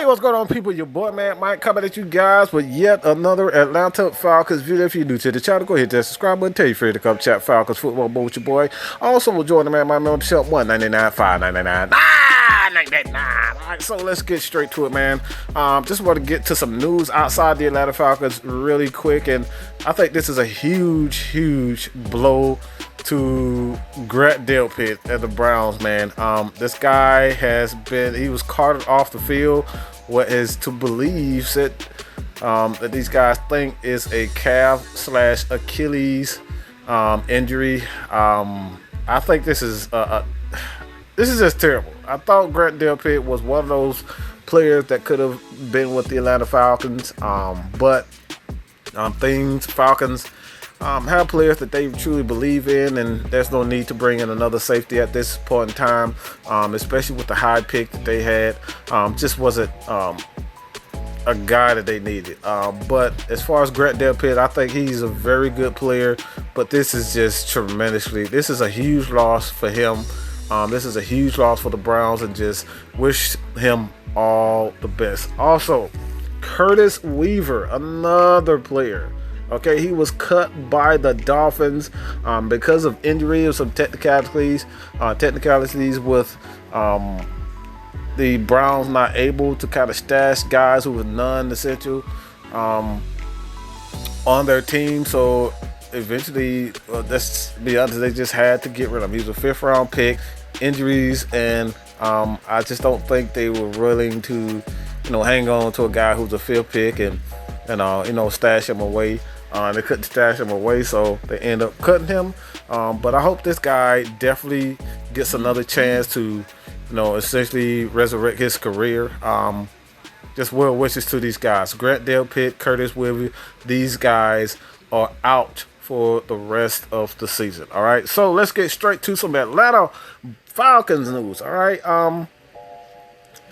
Hey, what's going on, people? Your boy, man, Mike, coming at you guys with yet another Atlanta Falcons video. If you're new to the channel, go ahead to that subscribe button. Tell your friend to come chat Falcons football ball with your boy. Also, we'll join the man, my membership, $1.99, $5.99, $9.99. All right, so let's get straight to it, man. Just want to get to some news outside the Atlanta Falcons really quick, and I think this is a huge blow to Grant Delpit and the Browns, man. This guy he was carted off the field. What is to believe that these guys think is a calf / Achilles injury. I think this is just terrible. I thought Grant Delpit was one of those players that could have been with the Atlanta Falcons, but Falcons have players that they truly believe in, and there's no need to bring in another safety at this point in time, especially with the high pick that they had. Just wasn't a guy that they needed. But as far as Grant Delpit, I think he's a very good player, but this is just this is a huge loss for him. This is a huge loss for the Browns, and just wish him all the best. Also, Curtis Weaver, another player. Okay, he was cut by the Dolphins because of injury or some technicalities with the Browns not able to kind of stash guys who were non-essential on their team. So eventually, let's be honest, they just had to get rid of him. He was a 5th round pick, injuries, and I just don't think they were willing to, hang on to a guy who's a 5th pick and stash him away. They couldn't stash him away, so they end up cutting him. But I hope this guy definitely gets another chance to, essentially resurrect his career. Just well wishes to these guys. Grant Delpit, Curtis Weaver, these guys are out for the rest of the season. All right, so let's get straight to some Atlanta Falcons news. All right,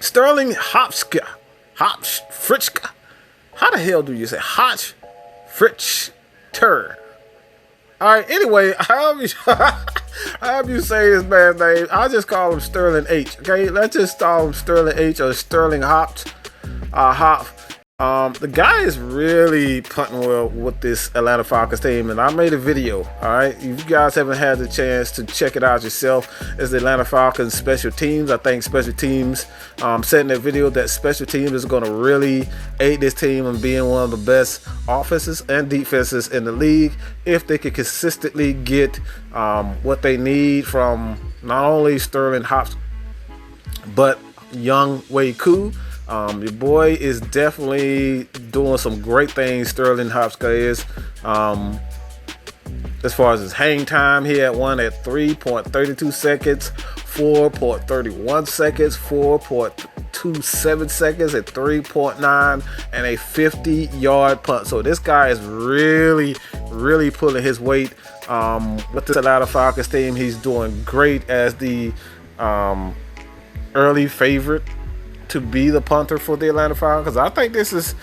Sterling Hopska, how the hell do you say Frichter? All right. Anyway, however you say his man's name, I just call him Sterling H. Okay, let's just call him Sterling H or Sterling Hop. The guy is really punting well with this Atlanta Falcons team, and I made a video. All right, if you guys haven't had the chance to check it out yourself, it's the Atlanta Falcons special teams. I think special teams, said in that video that special teams is going to really aid this team in being one of the best offenses and defenses in the league if they could consistently get what they need from not only Sterling Hops but Young Wei Koo. Your boy is definitely doing some great things. Sterling Hopska is. As far as his hang time, he had one at 3.32 seconds, 4.31 seconds, 4.27 seconds at 3.9, and a 50-yard punt. So this guy is really pulling his weight with this Atlanta Falcons team. He's doing great as the early favorite to be the punter for the Atlanta Falcons. I think this is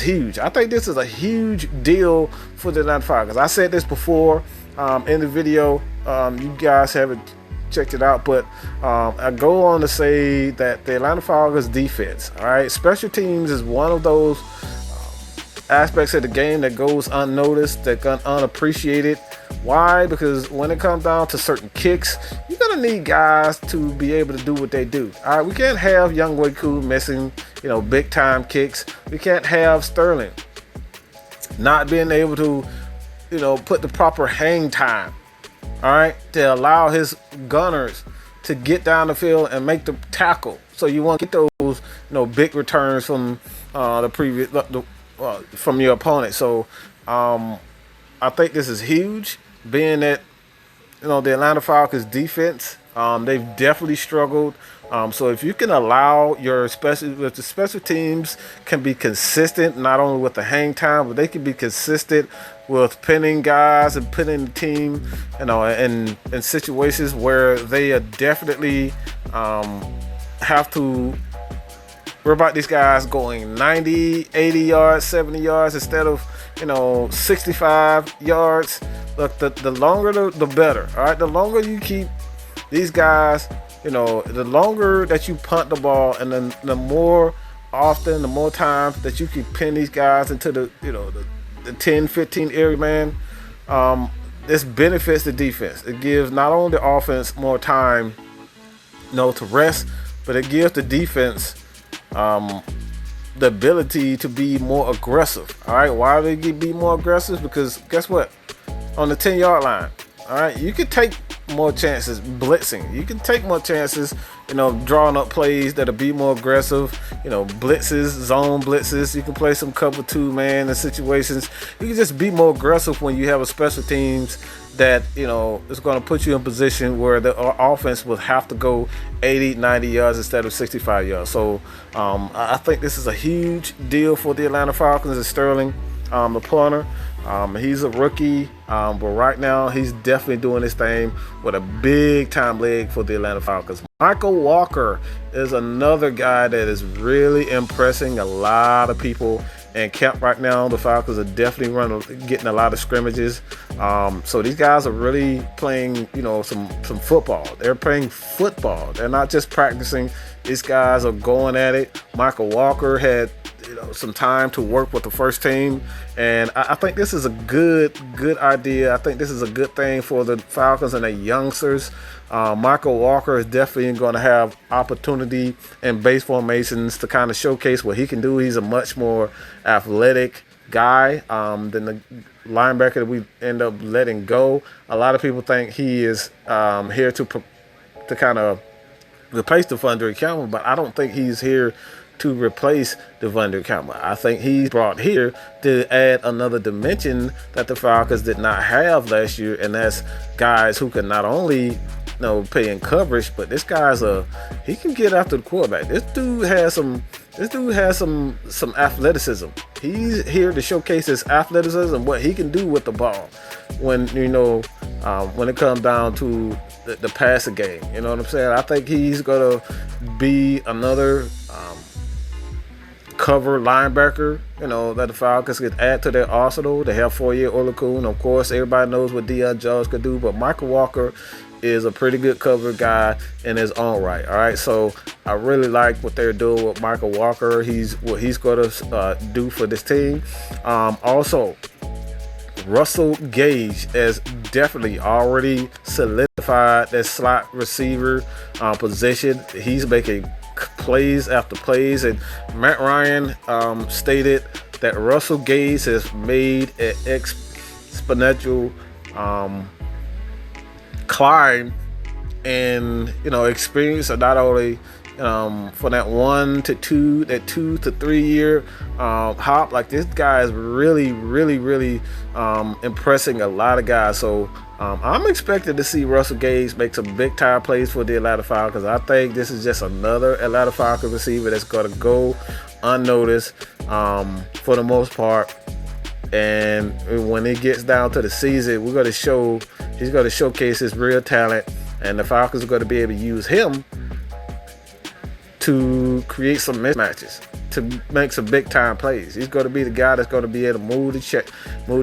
huge. I think this is a huge deal for the Atlanta Falcons. I said this before in the video. You guys haven't checked it out, but I go on to say that the Atlanta Falcons defense, all right, special teams is one of those aspects of the game that goes unnoticed, that goes unappreciated. Why? Because when it comes down to certain kicks, you're gonna need guys to be able to do what they do. All right, we can't have Young Wei Koo missing, big time kicks. We can't have Sterling not being able to, put the proper hang time, all right, to allow his gunners to get down the field and make the tackle. So you want to get those, big returns from from your opponent. So I think this is huge, being that the Atlanta Falcons defense, they've definitely struggled. So if you can allow if the special teams can be consistent, not only with the hang time, but they can be consistent with pinning guys and pinning the team, in situations where they are definitely have to worry about these guys going 90, 80 yards, 70 yards instead of 65 yards. Look, the longer the better. All right, the longer you keep these guys, the longer that you punt the ball, and then the more often, the more times that you can pin these guys into the the 10, 15 area, man, this benefits the defense. It gives not only the offense more time, to rest, but it gives the defense the ability to be more aggressive. All right, why do they be more aggressive? Because guess what? On the 10-yard line, all right, you can take more chances blitzing. You can take more chances, drawing up plays that'll be more aggressive. Blitzes, zone blitzes. You can play some cover 2 man in situations. You can just be more aggressive when you have a special teams that is going to put you in position where the offense will have to go 80, 90 yards instead of 65 yards. So I think this is a huge deal for the Atlanta Falcons. And Sterling, the punter, he's a rookie, but right now he's definitely doing his thing with a big time leg for the Atlanta Falcons. Mykal Walker is another guy that is really impressing a lot of people in camp right now. The Falcons are definitely getting a lot of scrimmages. So these guys are really playing, some football. They're playing football. They're not just practicing. These guys are going at it. Mykal Walker had some time to work with the first team, and I think this is a good idea. I think this is a good thing for the Falcons and the youngsters. Mykal Walker is definitely going to have opportunity in base formations to kind of showcase what he can do. He's a much more athletic guy than the linebacker that we end up letting go. A lot of people think he is here to kind of replace Devondre Campbell, but I don't think he's here to replace Devondre Campbell. I think he's brought here to add another dimension that the Falcons did not have last year, and that's guys who can not only play in coverage, but this guy's he can get after the quarterback. This dude has some athleticism. He's here to showcase his athleticism and what he can do with the ball when it comes down to the passing game. You know what I'm saying? I think he's gonna be another cover linebacker, that the Falcons could add to their arsenal. They have 4-year Olakun. Of course, everybody knows what Deion Jones could do, but Mykal Walker is a pretty good cover guy in his own right. All right, so I really like what they're doing with Mykal Walker. What he's going to do for this team. Also, Russell Gage has definitely already solidified that slot receiver position. He's making plays after plays, and Matt Ryan stated that Russell Gage has made an exponential climb and experience, not only for that 1 to 2, that 2 to 3 year hop. Like, this guy is really impressing a lot of guys. So I'm expecting to see Russell Gage make some big time plays for the Atlanta Falcons. I think this is just another Atlanta Falcons receiver that's going to go unnoticed for the most part. And when it gets down to the season, he's going to showcase his real talent, and the Falcons are going to be able to use him to create some mismatches, to make some big time plays. He's going to be the guy that's going to be able to move the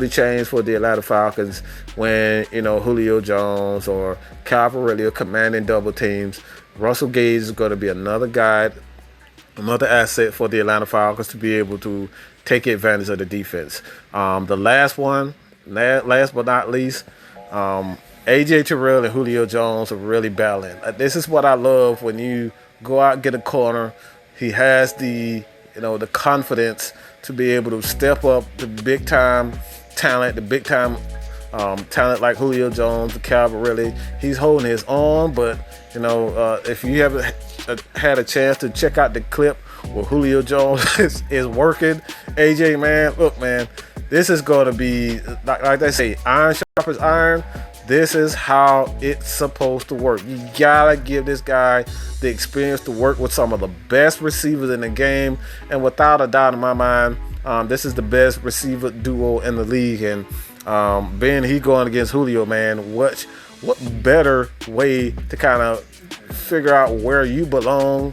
chains for the Atlanta Falcons when Julio Jones or Calvary are commanding double teams. Russell Gage is going to be another guy, another asset for the Atlanta Falcons to be able to take advantage of the defense. The last but not least, AJ Terrell and Julio Jones are really battling. This is what I love when you go out and get a corner. He has the confidence to be able to step up the big time talent, talent like Julio Jones, the Calvary. He's holding his own, but if you haven't had a chance to check out the clip where Julio Jones is working AJ, man, look, man, this is going to be like they say, iron sharpens iron. This is how it's supposed to work. You gotta give this guy the experience to work with some of the best receivers in the game, and without a doubt in my mind, this is the best receiver duo in the league. And being he going against Julio, man, what better way to kind of figure out where you belong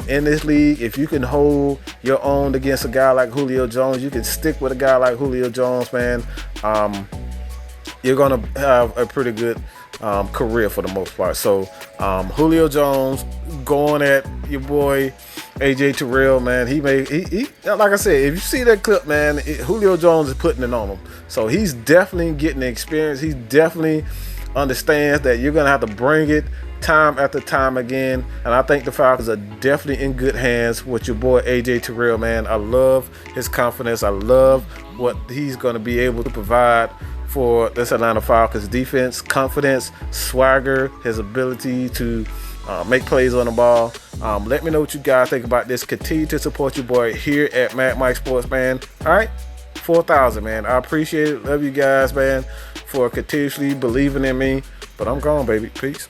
in this league? If you can hold your own against a guy like Julio Jones, you can stick with a guy like Julio Jones, man. You're going to have a pretty good career for the most part. So Julio Jones going at your boy AJ Terrell, man, he like I said, if you see that clip, man, Julio Jones is putting it on him. So he's definitely getting the experience. He definitely understands that you're going to have to bring it time after time again. And I think the Falcons are definitely in good hands with your boy AJ Terrell, man. I love his confidence. I love what he's going to be able to provide for this Atlanta Falcons defense. Confidence, swagger, his ability to make plays on the ball. Let me know what you guys think about this. Continue to support your boy here at Mad Mike Sports, man. All right, 4,000, man. I appreciate it. Love you guys, man, for continuously believing in me. But I'm gone, baby. Peace.